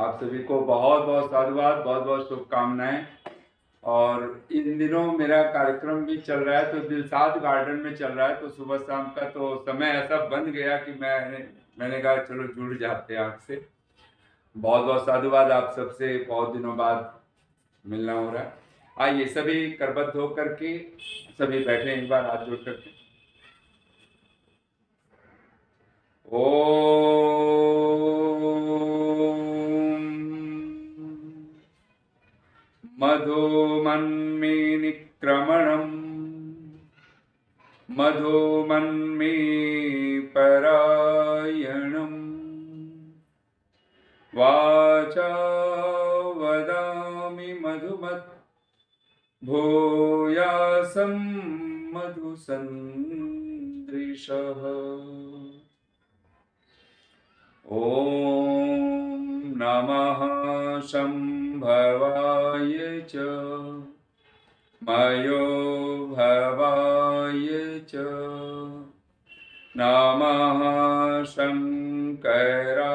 आप सभी को बहुत बहुत साधुवाद, बहुत बहुत शुभकामनाएं। और इन दिनों मेरा कार्यक्रम भी चल रहा है, तो दिलसाद गार्डन में चल रहा है, तो सुबह शाम का तो समय ऐसा बन गया कि मैंने कहा चलो जुड़ जाते हैं आपसे। बहुत बहुत साधुवाद, आप सबसे बहुत दिनों बाद मिलना हो रहा है। आइए सभी करबद्ध होकर के सभी बैठे एक बार हाथ जोड़ करके। ओम मधुमन्मीनिक्रमणम् मधुमन्मी परायणम् वाचा वदामि मधुमत् भूयासं मधुसन्दृशः। ॐ नमः शम्भवाय च मयो भवाय च नमः शङ्कराय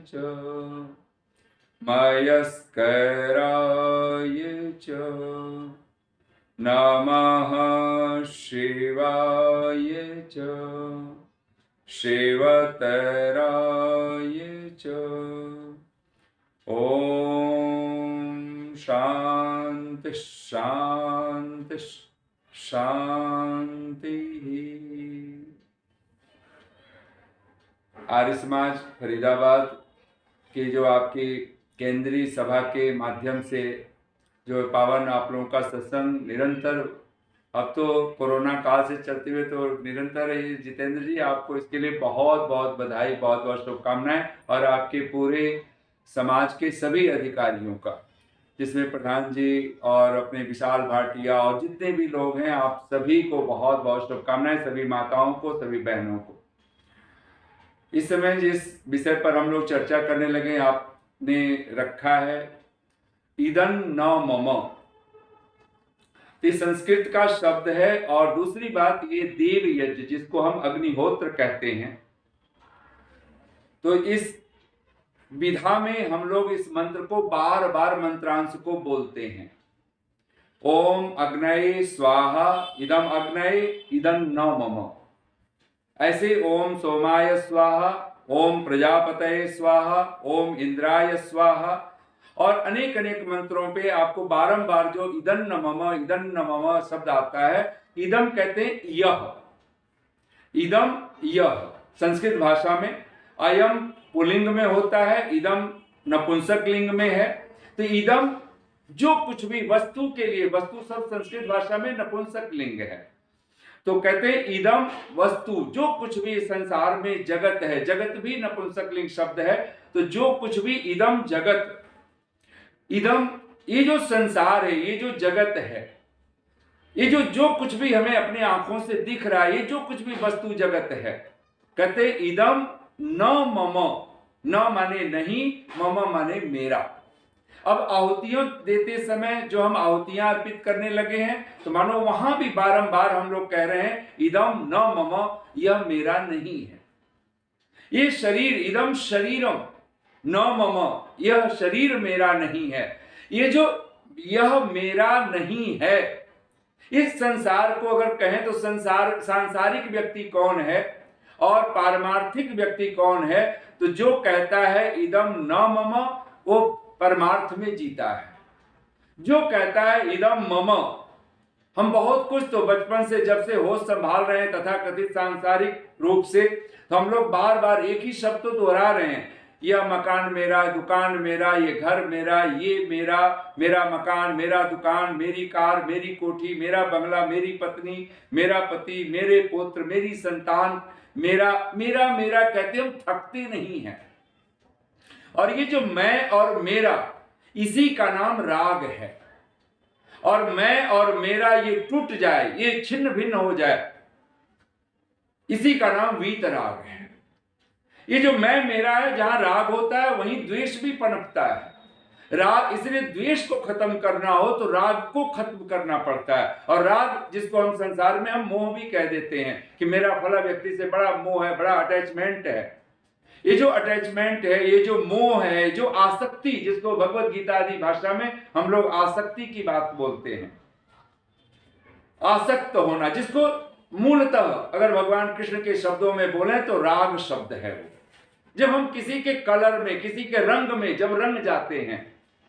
च मयस्कराय च नमः शिवाय च शिवतराय च। ओम शांति शांति शांति। आर्य समाज फरीदाबाद के जो आपकी केंद्रीय सभा के माध्यम से जो पावन आप लोगों का सत्संग निरंतर, अब तो कोरोना काल से चलते हुए तो निरंतर ही, जितेंद्र जी आपको इसके लिए बहुत बहुत बधाई, बहुत बहुत शुभकामनाएं। और आपके पूरे समाज के सभी अधिकारियों का, जिसमें प्रधान जी और अपने विशाल भाटिया और जितने भी लोग हैं, आप सभी को बहुत बहुत शुभकामनाएं, सभी माताओं को, सभी बहनों को। इस समय जिस विषय पर हम लोग चर्चा करने लगे, आपने रखा है इदं न मम। ये संस्कृत का शब्द है। और दूसरी बात, ये देव यज्ञ जिसको हम अग्निहोत्र कहते हैं, तो इस विधा में हम लोग इस मंत्र को बार बार मंत्रांश को बोलते हैं। ओम अग्नये स्वाहा इदम अग्नये इदं न मम। ऐसे ओम सोमाय स्वाहा, ओम प्रजापतये स्वाहा, ओम इंद्राय स्वाहा और अनेक अनेक मंत्रों पे आपको बारंबार जो इदं न मम शब्द आता है। इदम कहते हैं यह, इदम यह संस्कृत भाषा में। अयम पुल्लिंग में होता है, इदम नपुंसक लिंग में है। तो इदम जो कुछ भी वस्तु के लिए, वस्तु शब्द संस्कृत भाषा में नपुंसक लिंग है, तो कहते हैं इदम वस्तु, जो कुछ भी संसार में जगत है, जगत भी नपुंसक लिंग शब्द है। तो जो कुछ भी इदम जगत, इदम ये जो संसार है, ये जो जगत है, ये जो कुछ भी हमें अपनी आंखों से दिख रहा है, ये जो कुछ भी वस्तु जगत है, कहते इदम न मम। न माने नहीं, मम माने मेरा। अब आहुतियों देते समय जो हम आहुतियां अर्पित करने लगे हैं, तो मानो वहां भी बारंबार हम लोग कह रहे हैं इदम न मम, यह मेरा नहीं है। ये शरीर, इदम शरीरम न मम, यह शरीर मेरा नहीं है। ये जो यह मेरा नहीं है, इस संसार को अगर कहें तो सांसारिक व्यक्ति कौन है और पारमार्थिक व्यक्ति कौन है? तो जो कहता है इदम न मम, वो परमार्थ में जीता है। जो कहता है इदम मम, हम बहुत कुछ तो बचपन से जब से होश संभाल रहे हैं तथा कथित सांसारिक रूप से, तो हम लोग बार बार एक ही शब्द तो दोहरा रहे हैं, यह मकान मेरा, दुकान मेरा, ये घर मेरा, ये मेरा, मेरा मकान, मेरा दुकान, मेरी कार, मेरी कोठी, मेरा बंगला, मेरी पत्नी, मेरा पति, मेरे पुत्र, मेरी संतान, मेरा मेरा मेरा कहते हम थकते नहीं हैं। और ये जो मैं और मेरा, इसी का नाम राग है। और मैं और मेरा ये टूट जाए, ये छिन्न भिन्न हो जाए, इसी का नाम वीतराग है। ये जो मैं मेरा है, जहां राग होता है वहीं द्वेष भी पनपता है। राग, इसलिए द्वेष को खत्म करना हो तो राग को खत्म करना पड़ता है। और राग, जिसको हम संसार में हम मोह भी कह देते हैं कि मेरा फला व्यक्ति से बड़ा मोह है, बड़ा अटैचमेंट है, ये जो अटैचमेंट है, ये जो मोह है, जो आसक्ति, जिसको भगवत गीता आदि भाषा में हम लोग आसक्ति की बात बोलते हैं, आसक्त होना, जिसको मूलतः अगर भगवान कृष्ण के शब्दों में बोले तो राग शब्द है वो। जब हम किसी के कलर में, किसी के रंग में जब रंग जाते हैं,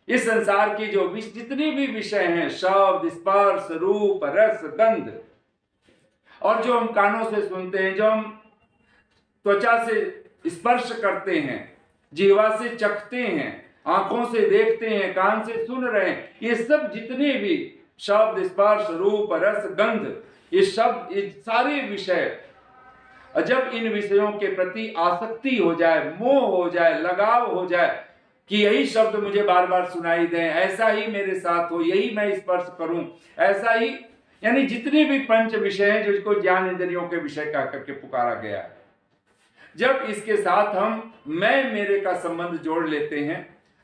इस संसार की जो जितने भी विषय हैं, शब्द, स्पर्श, रूप, रस, गंध, और जो हम कानों से सुनते हैं, जो हम त्वचा से स्पर्श करते हैं, जीवा से चखते हैं, आंखों से देखते हैं, कान से सुन रहे हैं, ये सब जितने भी शब्द, स्पर्श, रूप, रस, गंध, ये शब्द, ये सारे विषय, जब इन विषयों के प्रति आसक्ति हो जाए, मोह हो जाए, लगाव हो जाए कि यही शब्द मुझे बार बार सुनाई दें, ऐसा ही मेरे साथ हो, यही मैं स्पर्श करूं, ऐसा ही, यानी जितने भी पंच विषय हैं जिसको ज्ञान इंद्रियों के विषय कह करके पुकारा गया है, जब इसके साथ हम मैं मेरे का संबंध जोड़ लेते हैं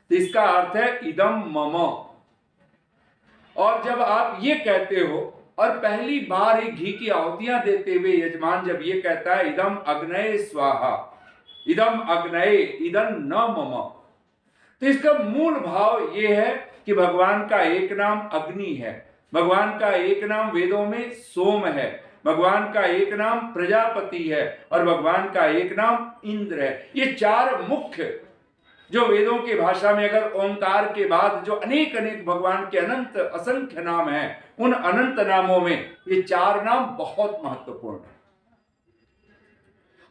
तो इसका अर्थ है इदम मम। और जब आप ये कहते हो, और पहली बार एक घी की आहुतियां देते हुए यजमान जब ये कहता है इदम अग्नये स्वाहा, इदम अग्नये इदं न मम, तो इसका मूल भाव ये है कि भगवान का एक नाम अग्नि है, भगवान का एक नाम वेदों में सोम है, भगवान का एक नाम प्रजापति है, और भगवान का एक नाम इंद्र है। ये चार मुख्य, जो वेदों की भाषा में अगर ओंकार के बाद जो अनेक अनेक भगवान के अनंत असंख्य नाम हैं, उन अनंत नामों में ये चार नाम बहुत महत्वपूर्ण है।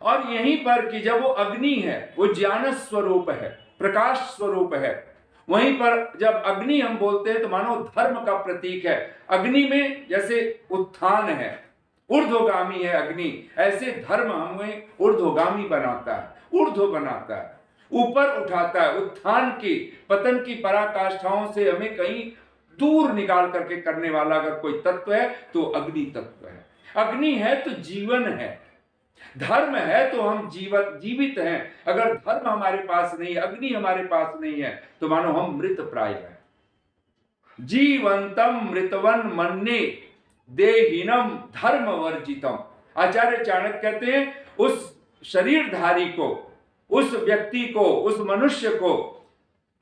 और यहीं पर कि जब वो अग्नि है, वो ज्ञान स्वरूप है, प्रकाश स्वरूप है, वहीं पर जब अग्नि हम बोलते हैं तो मानो धर्म का प्रतीक है। अग्नि में जैसे उत्थान है, ऊर्ध्वगामी है अग्नि, ऐसे धर्म हमें ऊर्ध्वगामी बनाता है, ऊर्ध्व बनाता है, ऊपर उठाता है, उत्थान की, पतन की पराकाष्ठाओं से हमें कहीं दूर निकाल करके करने वाला अगर कोई तत्व है तो अग्नि तत्व है। अग्नि है तो जीवन है, धर्म है तो हम जीवित हैं। अगर धर्म हमारे पास नहीं, अग्नि हमारे पास नहीं है, तो मानो हम मृत प्राय हैं। जीवंतम मृतवन मन्ये देहिनम धर्म वर्जितम। आचार्य चाणक्य कहते हैं उस शरीरधारी को, उस व्यक्ति को, उस मनुष्य को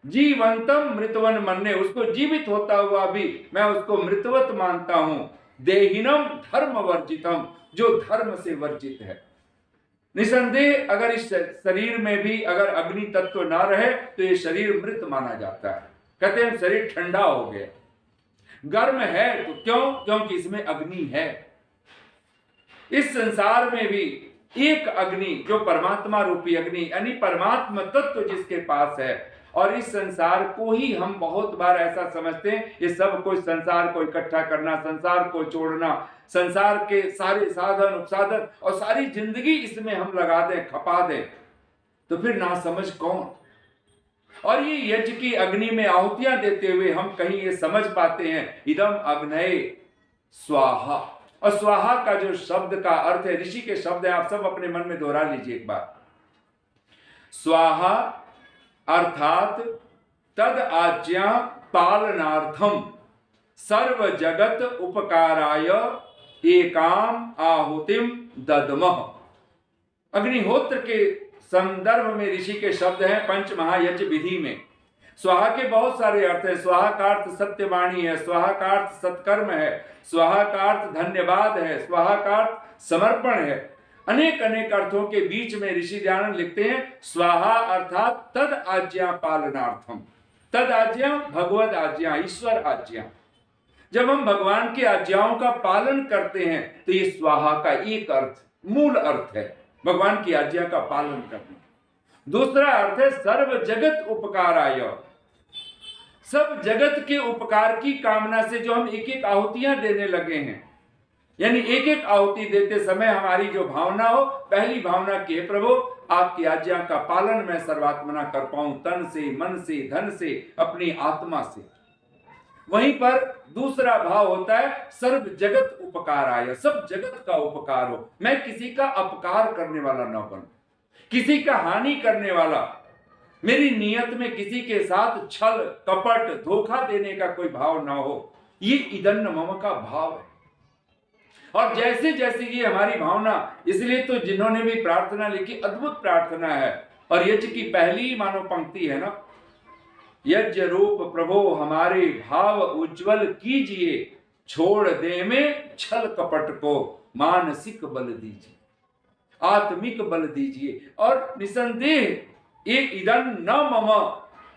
जीवंतम मृतवन मन्ये, उसको जीवित होता हुआ भी मैं उसको मृतवत मानता हूं। देहिनम धर्म वर्जितम, जो धर्म से वर्जित है। निसंदेह अगर इस शरीर में भी अगर अग्नि तत्व ना रहे तो ये शरीर मृत माना जाता है। कहते हैं शरीर ठंडा हो गया, गर्म है तो क्यों? क्योंकि इसमें अग्नि है। इस संसार में भी एक अग्नि, जो परमात्मा रूपी अग्नि, यानी परमात्मा तत्व जिसके पास है, और इस संसार को ही हम बहुत बार ऐसा समझते हैं ये सब कुछ संसार को इकट्ठा करना, संसार को छोड़ना, संसार के सारे साधन उपसाधन और सारी जिंदगी इसमें हम लगा दें, खपा दें, तो फिर ना समझ कौन। और ये यज्ञ की अग्नि में आहुतियां देते हुए हम कहीं ये समझ पाते हैं इदम अग्नये स्वाहा। और स्वाहा का जो शब्द का अर्थ है, ऋषि के शब्द है, आप सब अपने मन में दोहरा लीजिए एक बार। स्वाहा अर्थात तद आज्ञा पालनार्थम सर्व जगत उपकाराय एकाम आहुतिम दद्मः। अग्निहोत्र के संदर्भ में ऋषि के शब्द हैं पंच महायज्ञ विधि में। स्वाहा के बहुत सारे अर्थ है। स्वाहा का अर्थ सत्यवाणी है, स्वाहा का अर्थ सत्कर्म है, स्वाहा का अर्थ धन्यवाद है, स्वाहा का अर्थ समर्पण है। अनेक अनेक अर्थों के बीच में ऋषि दयानंद लिखते हैं स्वाहा अर्थात तद आज्ञा पालनार्थम। तद आज्ञा भगवद आज्ञा, ईश्वर आज्ञा। जब हम भगवान की आज्ञाओं का पालन करते हैं तो ये स्वाहा का एक अर्थ, मूल अर्थ है, भगवान की आज्ञा का पालन करना। दूसरा अर्थ है सर्व जगत उपकाराय। सब जगत के उपकार की कामना से जो हम एक एक आहुतियां देने लगे हैं, यानी एक एक आहुति देते समय हमारी जो भावना हो, पहली भावना की प्रभु आपकी आज्ञा का पालन मैं सर्वात्मना कर पाऊं, तन से, मन से, धन से, अपनी आत्मा से। वहीं पर दूसरा भाव होता है सर्व जगत उपकाराय, सब जगत का उपकार हो, मैं किसी का अपकार करने वाला न बनूं, किसी का हानि करने वाला, मेरी नियत में किसी के साथ छल कपट धोखा देने का कोई भाव ना हो, ये इदन्न मम का भाव है। और जैसे जैसे ये हमारी भावना, इसलिए तो जिन्होंने भी प्रार्थना लिखी अद्भुत प्रार्थना है, और यज्ञ की पहली मानो पंक्ति है ना, यज्ञ रूप प्रभो हमारे भाव उज्जवल कीजिए, छोड़ दे में छल कपट को मानसिक बल दीजिए, आत्मिक बल दीजिए। और निसंदेह ये इदं न मम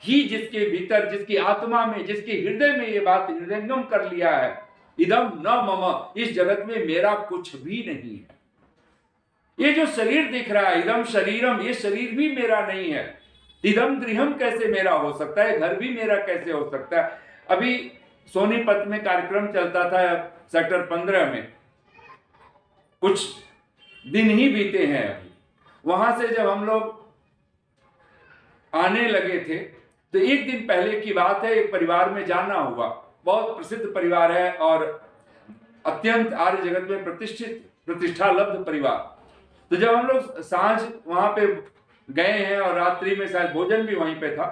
ही जिसके भीतर, जिसकी आत्मा में, जिसके हृदय में ये बात हृदयंगम कर लिया है, इदं न मम, इस जगत में मेरा कुछ भी नहीं है। ये जो शरीर दिख रहा है, इदम शरीरम, ये शरीर भी मेरा नहीं है। इदम गृहम कैसे मेरा हो सकता है, घर भी मेरा कैसे हो सकता है। अभी सोनीपत में कार्यक्रम चलता था सेक्टर 15 में, कुछ दिन ही बीते हैं अभी। वहां से जब हम लोग आने लगे थे तो एक दिन पहले की बात है, एक परिवार में जाना हुआ, बहुत प्रसिद्ध परिवार है और अत्यंत आर्य जगत में प्रतिष्ठा लब्ध परिवार। तो जब हम लोग सांझ वहां पे गए हैं और रात्रि में शायद भोजन भी वहीं पे था,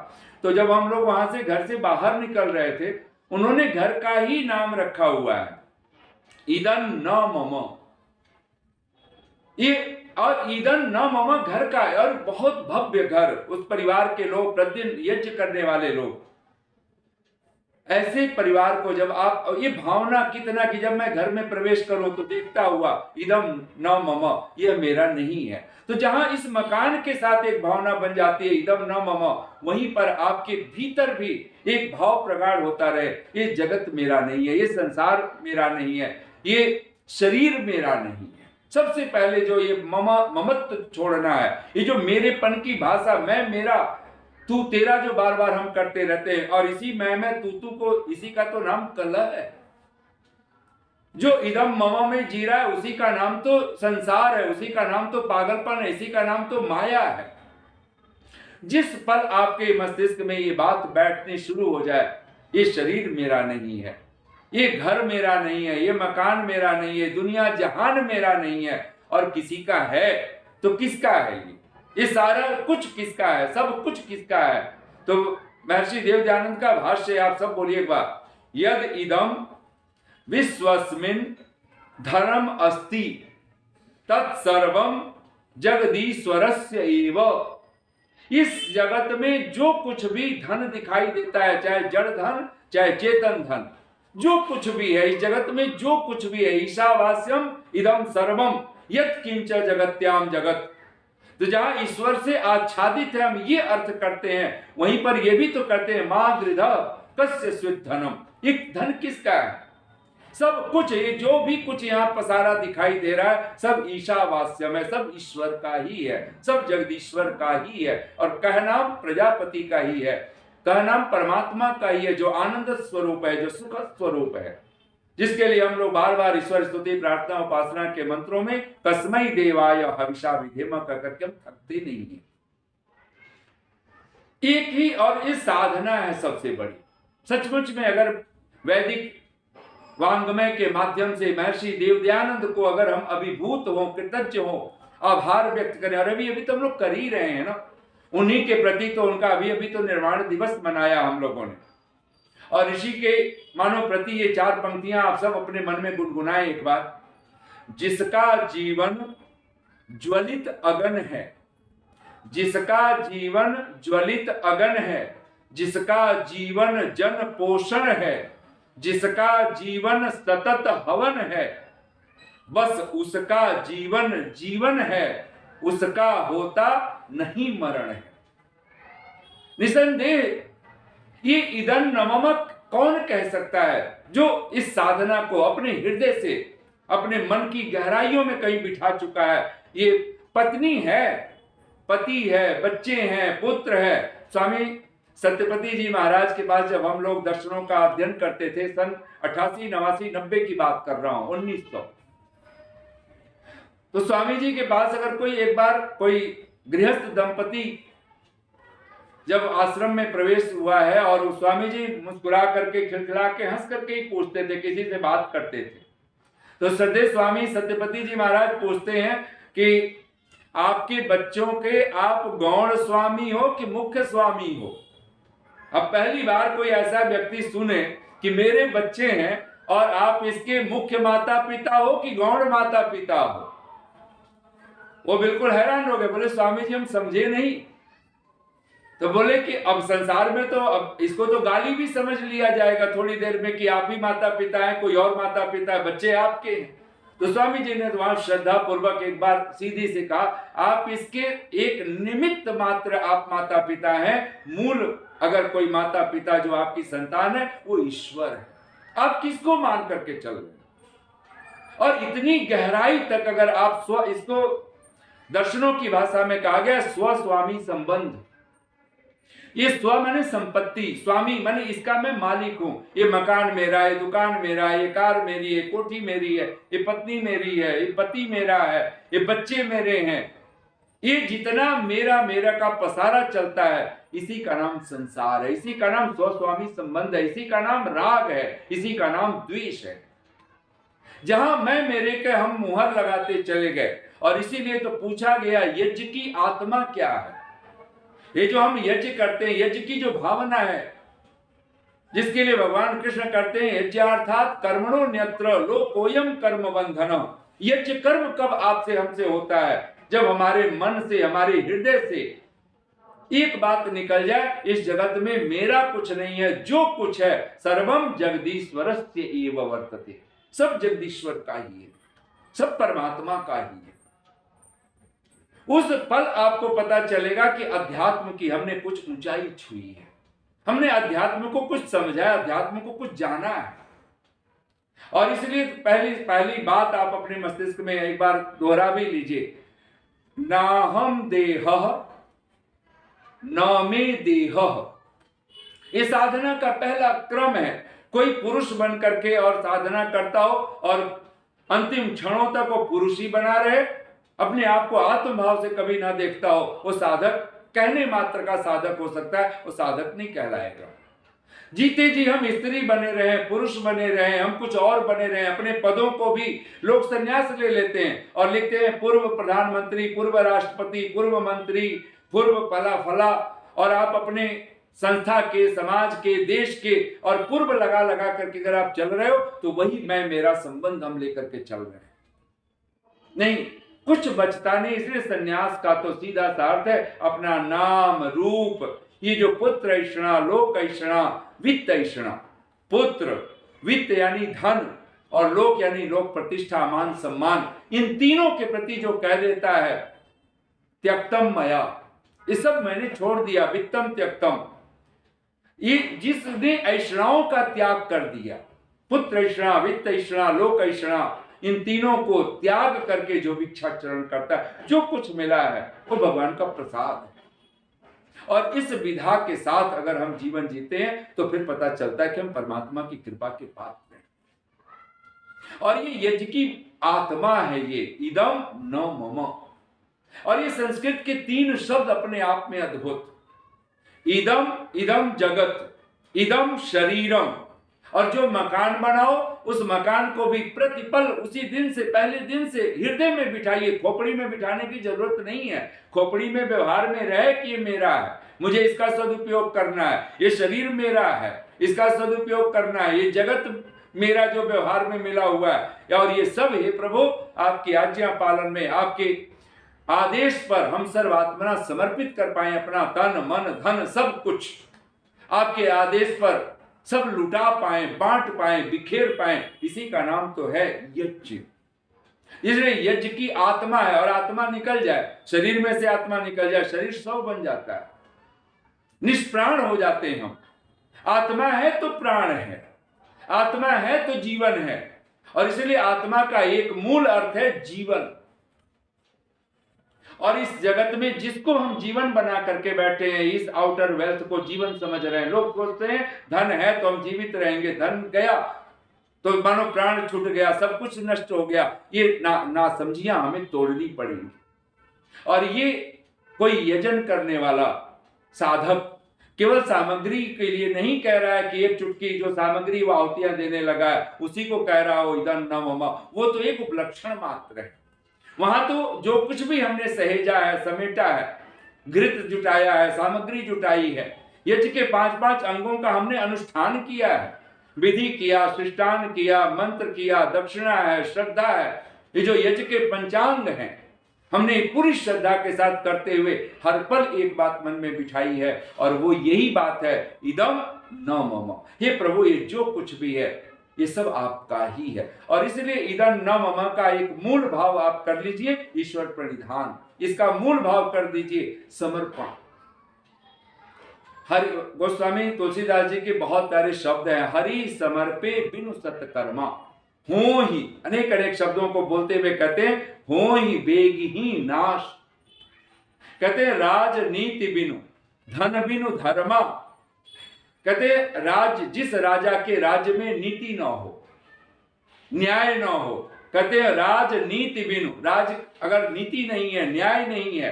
तो जब हम लोग वहां से घर से बाहर निकल रहे थे, उन्होंने घर का ही नाम रखा हुआ है, इदं न मम। ये और ईदन न मम घर का है, और बहुत भव्य घर, उस परिवार के लोग, प्रतिदिन यज्ञ करने वाले लोग। ऐसे परिवार को जब आप, ये भावना कितना कि जब मैं घर में प्रवेश करूं तो देखता हुआ इदम न मम, यह मेरा नहीं है। तो जहां इस मकान के साथ एक भावना बन जाती है इदम न मम, वहीं पर आपके भीतर भी एक भाव प्रगाढ़ होता रहे, ये जगत मेरा नहीं है, ये संसार मेरा नहीं है, ये शरीर मेरा नहीं है। सबसे पहले जो ये ममत्व छोड़ना है, ये जो मेरेपन की भाषा, मैं मेरा तू तेरा जो बार बार हम करते रहते हैं, और इसी मैं तू को, इसी का तो नाम कलह है। जो इदम मम में जी रहा है उसी का नाम तो संसार है, उसी का नाम तो पागलपन है, इसी का नाम तो माया है। जिस पल आपके मस्तिष्क में ये बात बैठनी शुरू हो जाए, ये शरीर मेरा नहीं है, ये घर मेरा नहीं है, ये मकान मेरा नहीं है, दुनिया जहान मेरा नहीं है, और किसी का है तो किसका है ये सारा कुछ किसका है, सब कुछ किसका है। तो महर्षि देवदयानंद का भाष्य आप सब बोलिए एक बार, यद इदम विश्वस्मिन धर्म अस्ति तत्सर्वम जगदीश्वरस्य एव। इस जगत में जो कुछ भी धन दिखाई देता है, चाहे जड़ धन चाहे चेतन धन, जो कुछ भी है इस जगत में, जो कुछ भी है, ईशावास्यम इदम सर्वम यत् किंच जगत्याम जगत। तो जहां ईश्वर से आच्छादित है, हम ये अर्थ करते हैं, वहीं पर ये भी तो करते हैं, मां गृध कस्य स्वित धनम, एक धन किसका है, सब कुछ, ये जो भी कुछ यहाँ पसारा दिखाई दे रहा है, सब ईशावास्यम है, सब ईश्वर का ही है, सब जगदीश्वर का ही है, और कहनाम प्रजापति का ही है, कहनाम परमात्मा का ही है, जो आनंद स्वरूप है, जो सुख स्वरूप है, जिसके लिए हम लोग बार बार ईश्वर स्तुति प्रार्थना उपासना के मंत्रों में तस्मै देवाय हविषा विधेम करके हम थकते नहीं है। एक ही और इस साधना है सबसे बड़ी। सचमुच में अगर वैदिक वांग्मय के माध्यम से महर्षि देवदयानंद को अगर हम अभिभूत हो, कृतज्ञ हो, आभार व्यक्त करें, और अभी तो हम लोग कर ही रहे हैं ना, उन्हीं के प्रति तो उनका अभी तो निर्वाण दिवस मनाया हम लोगों ने, और ऋषि के मानो प्रति ये 4 पंक्तियां आप सब अपने मन में गुनगुनाएं एक बार। जिसका जीवन ज्वलित अगन है, जिसका जीवन ज्वलित अगन है, जिसका जीवन जन पोषण है, जिसका जीवन सतत हवन है, बस उसका जीवन जीवन है, उसका होता नहीं मरण है। निसंदेह ये इदं न मम कौन कह सकता है, जो इस साधना को अपने हृदय से, अपने मन की गहराइयों में कहीं बिठा चुका है। ये पत्नी है, पति है, बच्चे हैं, पुत्र है। स्वामी सत्यपति जी महाराज के पास जब हम लोग दर्शनों का अध्ययन करते थे, सन 88, 89, 90 की बात कर रहा हूं, 1900, तो स्वामी जी के पास अगर कोई एक बार कोई गृहस्थ दंपति जब आश्रम में प्रवेश हुआ है, और स्वामी जी मुस्कुरा करके, खिलखिला के, हंस करके ही पूछते थे, किसी से बात करते थे, तो सदैव स्वामी सत्यपति जी महाराज पूछते हैं कि आपके बच्चों के आप गौण स्वामी हो कि मुख्य स्वामी हो। अब पहली बार कोई ऐसा व्यक्ति सुने कि मेरे बच्चे हैं और आप इसके मुख्य माता पिता हो कि गौण माता पिता हो, वो बिल्कुल हैरान हो गए, बोले स्वामी जी हम समझे नहीं, तो बोले कि अब संसार में तो अब इसको तो गाली भी समझ लिया जाएगा थोड़ी देर में कि आप ही माता पिता हैं, कोई और माता पिता है, बच्चे आपके हैं। तो स्वामी जी ने वहां श्रद्धा पूर्वक एक बार सीधी से कहा, आप इसके एक निमित्त मात्र आप माता पिता हैं, मूल अगर कोई माता पिता जो आपकी संतान है वो ईश्वर है। आप किसको मान करके चल रहे हैं? और इतनी गहराई तक अगर आप इसको दर्शनों की भाषा में कहा गया स्व स्वामी संबंध। ये स्व माने संपत्ति, स्वामी माने इसका मैं मालिक हूं, ये मकान मेरा है, दुकान मेरा है, ये कार मेरी है, कोठी मेरी है, ये पत्नी मेरी है, ये पति मेरा है, ये बच्चे मेरे हैं, ये जितना मेरा मेरा का पसारा चलता है, इसी का नाम संसार है, इसी का नाम स्वस्वामी संबंध है, इसी का नाम राग है, इसी का नाम द्वेष है। जहां मैं मेरे के हम मुहर लगाते चले गए। और इसीलिए तो पूछा गया यज्ञ की आत्मा क्या है। ये जो हम यज्ञ करते हैं, यज्ञ की जो भावना है जिसके लिए भगवान कृष्ण करते हैं, यज्ञ अर्थात कर्मणो न्यत्र लोकोयम कर्म बंधन। यज्ञ कर्म कब आपसे हमसे होता है? जब हमारे मन से, हमारे हृदय से एक बात निकल जाए, इस जगत में मेरा कुछ नहीं है, जो कुछ है सर्वम जगदीश्वरस्य एव वर्तते, सब जगदीश्वर का ही है, सब परमात्मा का ही है। उस पल आपको पता चलेगा कि अध्यात्म की हमने कुछ ऊंचाई छुई है, हमने अध्यात्म को कुछ समझा है, अध्यात्म को कुछ जाना है। और इसलिए पहली बात आप अपने मस्तिष्क में एक बार दोहरा भी लीजिए, ना हम देह न में देह। ये साधना का पहला क्रम है। कोई पुरुष बन करके और साधना करता हो और अंतिम क्षणों तक वो पुरुष ही बना रहे, अपने आप को आत्मभाव से कभी ना देखता हो, वो साधक कहने मात्र का साधक हो सकता है, वो साधक नहीं कहलाएगा। जीते जी हम स्त्री बने रहे, पुरुष बने रहे, हम कुछ और बने रहे, अपने पदों को भी लोग संन्यास ले लेते हैं और लिखते हैं पूर्व प्रधानमंत्री, पूर्व राष्ट्रपति, पूर्व मंत्री, पूर्व फला फला, और आप अपने संस्था के, समाज के, देश के और पूर्व लगा लगा करके अगर आप चल रहे हो तो वही मैं मेरा संबंध हम लेकर के चल रहे हैं। नहीं, कुछ बचता नहीं। इसलिए सन्यास का तो सीधा सा अर्थ है अपना नाम रूप, ये जो पुत्र ऐषणा, लोक ऐषणा, वित्त ऐषणा। पुत्र, वित्त यानी धन, और लोक यानी लोक प्रतिष्ठा, मान सम्मान, इन तीनों के प्रति जो कह देता है त्यक्तम मया, ये सब मैंने छोड़ दिया, वित्तम त्यक्तम, ये जिसने ऐषणाओं का त्याग कर दिया, पुत्र ऐषणा, वित्त ऐषणा, लोक ऐषणा, इन तीनों को त्याग करके जो भिक्षाचरण करता है, जो कुछ मिला है वो भगवान का प्रसाद है। और इस विधा के साथ अगर हम जीवन जीते हैं तो फिर पता चलता है कि हम परमात्मा की कृपा के पात्र हैं। और ये यज्ञ की आत्मा है, ये इदम न मम। और ये संस्कृत के 3 शब्द अपने आप में अद्भुत, इदम, इदम जगत, इदम शरीरम। और जो मकान बनाओ उस मकान को भी प्रतिपल उसी दिन से, पहले दिन से हृदय में बिठाइए। खोपड़ी में बिठाने की जरूरत नहीं है, खोपड़ी में व्यवहार में रहे कि ये मेरा है, मुझे इसका सदुपयोग करना है, ये शरीर मेरा है, इसका सदुपयोग करना है, ये जगत मेरा जो व्यवहार में मिला हुआ है। और ये सब हे प्रभु आपकी आज्ञा पालन में, आपके आदेश पर हम सर्वात्मना समर्पित कर पाए, अपना तन मन धन सब कुछ आपके आदेश पर सब लुटा पाए, बांट पाए, बिखेर पाए, इसी का नाम तो है यज्ञ। इसलिए यज्ञ की आत्मा है। और आत्मा निकल जाए, शरीर में से आत्मा निकल जाए, शरीर 100 बन जाता है, निष्प्राण हो जाते हैं हम। आत्मा है तो प्राण है, आत्मा है तो जीवन है। और इसलिए आत्मा का एक मूल अर्थ है जीवन। और इस जगत में जिसको हम जीवन बना करके बैठे हैं, इस आउटर वेल्थ को जीवन समझ रहे हैं। लोग सोचते हैं धन है तो हम जीवित रहेंगे, धन गया तो मानो प्राण छूट गया, सब कुछ नष्ट हो गया। ये ना समझियां हमें तोड़नी पड़ेगी। और ये कोई यजन करने वाला साधक केवल सामग्री के लिए नहीं कह रहा है कि एक चुटकी जो सामग्री वो आहुतियां देने लगा है उसी को कह रहा हो इदम न मम, वो तो एक उपलक्षण मात्र है। वहां तो जो कुछ भी हमने सहेजा है, समेटा है, घृत जुटाया है, सामग्री जुटाई है, यज्ञ के 5-5 अंगों का हमने अनुष्ठान किया है, विधि किया, सृष्टान किया, मंत्र किया, दक्षिणा है, श्रद्धा है, ये जो यज्ञ के पंचांग हैं हमने पूरी श्रद्धा के साथ करते हुए हर पल एक बात मन में बिठाई है, और वो यही बात है, इदम न मम, हे प्रभु ये जो कुछ भी है ये सब आपका ही है। और इसलिए इदम न मम का एक मूल भाव आप कर लीजिए ईश्वर प्रणिधान, इसका मूल भाव कर दीजिए समर्पण। हरि गोस्वामी तुलसीदास जी के बहुत प्यारे शब्द हैं, हरि समर्पे बिनु सत्कर्मा, हो ही, अनेक अनेक शब्दों को बोलते हुए कहते हैं हो ही बेगही नाश, कहते हैं राजनीति बिनु धन बिनु धर्मा, कहते राज, जिस राजा के राज्य में नीति न हो, न्याय न हो, कहते हैं राजनीति बिनु, राज अगर नीति नहीं है, न्याय नहीं है,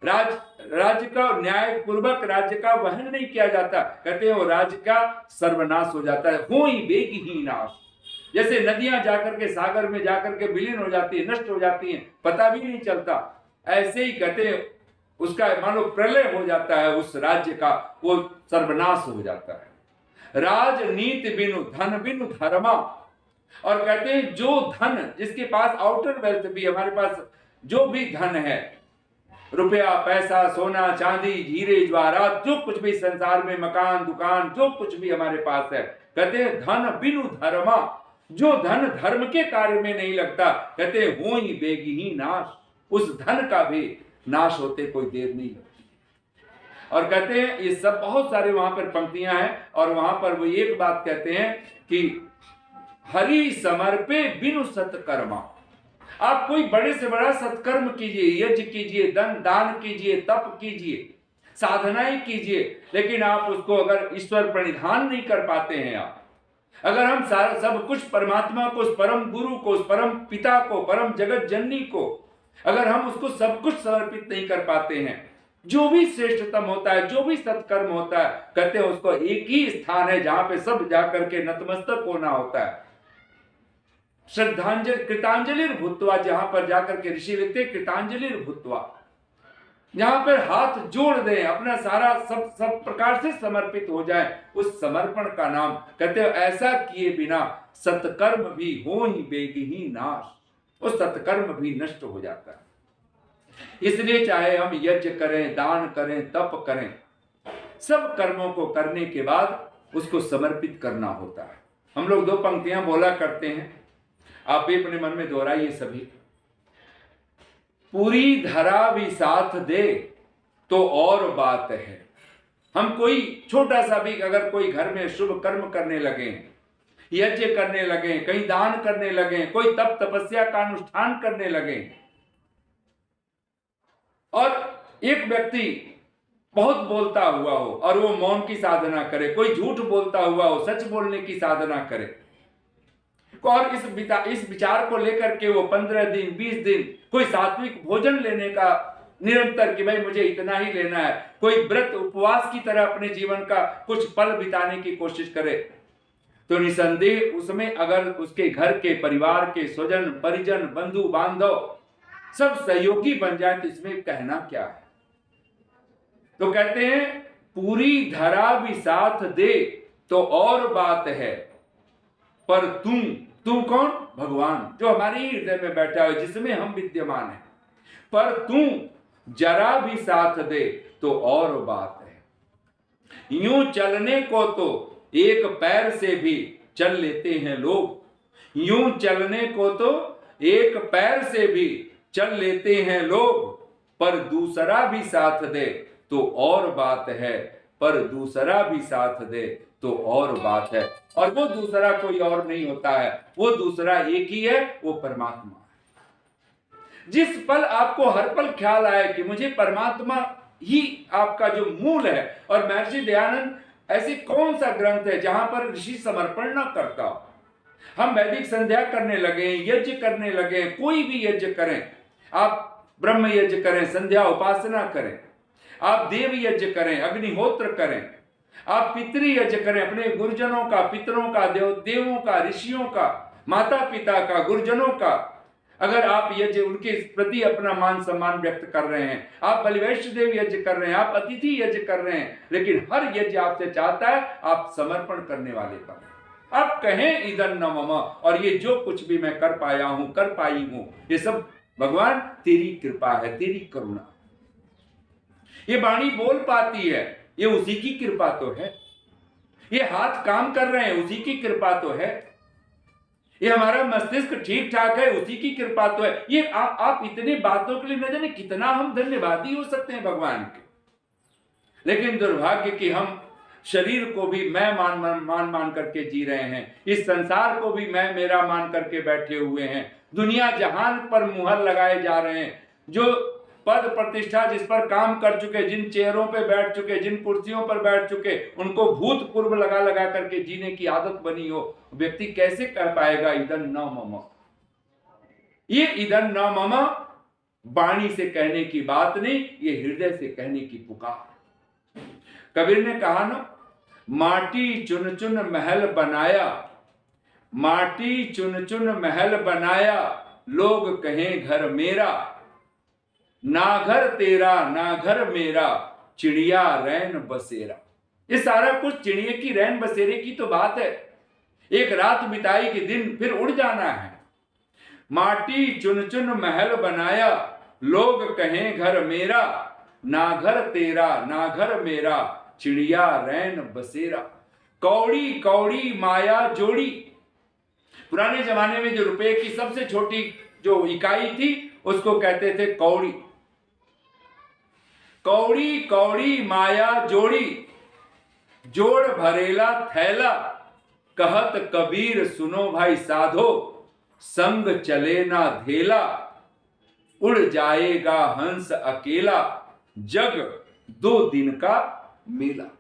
राज्य का न्याय पूर्वक राज्य का वहन नहीं किया जाता, कहते हैं वो राज्य का सर्वनाश हो जाता है। हो ही बेगही नाश, जैसे नदियां जाकर के सागर में जाकर के विलीन हो जाती है, नष्ट हो जाती हैं, पता भी नहीं चलता, ऐसे ही कहते हैं उसका मानो प्रलय हो जाता है, उस राज्य का वो सर्वनाश हो जाता है। राजनीति बिनु धन बिनु धर्मा, और कहते हैं जो धन, जिसके पास आउटर वेल्थ भी, हमारे पास जो भी धन है, रुपया पैसा सोना चांदी हीरे जवाहरात, जो कुछ भी संसार में, मकान दुकान जो कुछ भी हमारे पास है, कहते हैं धन बिनु धर्मा, जो धन धर्म के कार्य में नहीं लगता, कहते हैं हो ही बेगही नाश, उस धन का भी नाश होते कोई देर नहीं लगती। और कहते हैं ये सब बहुत सारे वहां पर पंक्तियां हैं, और वहां पर वो एक बात कहते हैं कि हरि समर्पे बिनु सत्कर्मा, आप कोई बड़े से बड़ा सत्कर्म कीजिए, यज्ञ कीजिए, दान कीजिए, तप कीजिए, साधनाएं कीजिए, लेकिन आप उसको अगर ईश्वर प्रणिधान नहीं कर पाते हैं, आप अगर हम सारा सब कुछ परमात्मा को, उस परम गुरु को, उस परम पिता को, परम जगत जननी को, अगर हम उसको सब कुछ समर्पित नहीं कर पाते हैं, जो भी श्रेष्ठतम होता है, जो भी सत्कर्म होता है, कहते हैं उसको एक ही स्थान है जहां पे सब जाकर के नतमस्तक होना होता है। श्रद्धांजलि कृतांजलि भूत्वा, जहां पर जाकर के ऋषि लिखते कृतांजलि भूत्वा, जहां पर हाथ जोड़ दें, अपना सारा सब प्रकार से समर्पित हो जाए, उस समर्पण का नाम, कहते हैं ऐसा किए बिना सत्कर्म भी हो ही बेगही नाश, उस सत्कर्म भी नष्ट हो जाता है। इसलिए चाहे हम यज्ञ करें, दान करें, तप करें, सब कर्मों को करने के बाद उसको समर्पित करना होता है। हम लोग दो पंक्तियां बोला करते हैं, आप भी अपने मन में दोहराइए सभी। पूरी धरा भी साथ दे तो और बात है। हम कोई छोटा सा भी अगर कोई घर में शुभ कर्म करने लगे, यज्ञ करने लगे, कहीं दान करने लगे, कोई तप तपस्या का अनुष्ठान करने लगे, और एक व्यक्ति बहुत बोलता हुआ हो और वो मौन की साधना करे, कोई झूठ बोलता हुआ हो सच बोलने की साधना करे, और इस विचार को लेकर के वो 15 दिन 20 दिन कोई सात्विक भोजन लेने का निरंतर, कि भाई मुझे इतना ही लेना है, कोई व्रत उपवास की तरह अपने जीवन का कुछ पल बिताने की कोशिश करे, तो निसंदेह उसमें अगर उसके घर के परिवार के स्वजन परिजन बंधु बांधव सब सहयोगी बन जाए तो इसमें कहना क्या है। तो कहते हैं पूरी धरा भी साथ दे तो और बात है, पर तू कौन? भगवान जो हमारे हृदय में बैठा है, जिसमें हम विद्यमान हैं, पर तू जरा भी साथ दे तो और बात है। यूं चलने को तो एक पैर से भी चल लेते हैं लोग, यूं चलने को तो एक पैर से भी चल लेते हैं लोग, पर दूसरा भी साथ दे तो और बात है, पर दूसरा भी साथ दे तो और बात है। और वो दूसरा कोई और नहीं होता है, वो दूसरा एक ही है, वो परमात्मा है। जिस पल आपको हर पल ख्याल आए कि मुझे परमात्मा ही आपका जो मूल है, और महर्षि दयानंद ऐसे कौन सा ग्रंथ है जहां पर ऋषि समर्पण न करता हो। हम वैदिक संध्या करने लगे, यज्ञ करने लगे, कोई भी यज्ञ करें, आप ब्रह्म यज्ञ करें, संध्या उपासना करें, आप देव यज्ञ करें, अग्निहोत्र करें, आप पितृ यज्ञ करें, अपने गुरुजनों का, पितरों का, देवों का, ऋषियों का, माता पिता का, गुरुजनों का, अगर आप यज्ञ उनके प्रति अपना मान सम्मान व्यक्त कर रहे हैं, आप बलिवैष्णव देव यज्ञ कर रहे हैं, आप अतिथि यज्ञ कर रहे हैं, लेकिन हर यज्ञ आपसे चाहता है आप समर्पण करने वाले पर, आप कहें इदं न मम, और ये जो कुछ भी मैं कर पाया हूं, कर पाई हूं, ये सब भगवान तेरी कृपा है, तेरी करुणा। ये वाणी बोल पाती है, ये उसी की कृपा तो है। ये हाथ काम कर रहे हैं, उसी की कृपा तो है। ये हमारा मस्तिष्क ठीक ठाक है, उसी की कृपा तो है। ये आप इतनी बातों के लिए न जाने कितना हम धन्यवादी हो सकते हैं भगवान के। लेकिन दुर्भाग्य कि हम शरीर को भी मैं मान करके जी रहे हैं, इस संसार को भी मैं मेरा मान करके बैठे हुए हैं। दुनिया जहान पर मुहर लगाए जा रहे हैं। जो पद प्रतिष्ठा जिस पर काम कर चुके, जिन चेयरों पे बैठ चुके, जिन कुर्सियों पर बैठ चुके, उनको भूतपूर्व लगा लगा करके जीने की आदत बनी हो, व्यक्ति कैसे कह पाएगा इदं न मम। ये इदं न मम वाणी से कहने की बात नहीं, ये हृदय से कहने की पुकार। कबीर ने कहा ना, माटी चुन चुन महल बनाया, माटी चुन चुन महल बनाया, लोग कहें घर मेरा, ना घर तेरा ना घर मेरा, चिड़िया रैन बसेरा। ये सारा कुछ चिड़िया की रैन बसेरे की तो बात है। एक रात बिताई के दिन फिर उड़ जाना है। माटी चुन चुन महल बनाया, लोग कहें घर मेरा, ना घर तेरा ना घर मेरा, चिड़िया रैन बसेरा। कौड़ी कौड़ी माया जोड़ी। पुराने जमाने में जो रुपए की सबसे छोटी जो इकाई थी उसको कहते थे कौड़ी। कौड़ी कौड़ी माया जोड़ी, जोड़ भरेला थैला, कहत कबीर सुनो भाई साधो, संग चले ना धेला, उड़ जाएगा हंस अकेला, जग 2 दिन का मेला।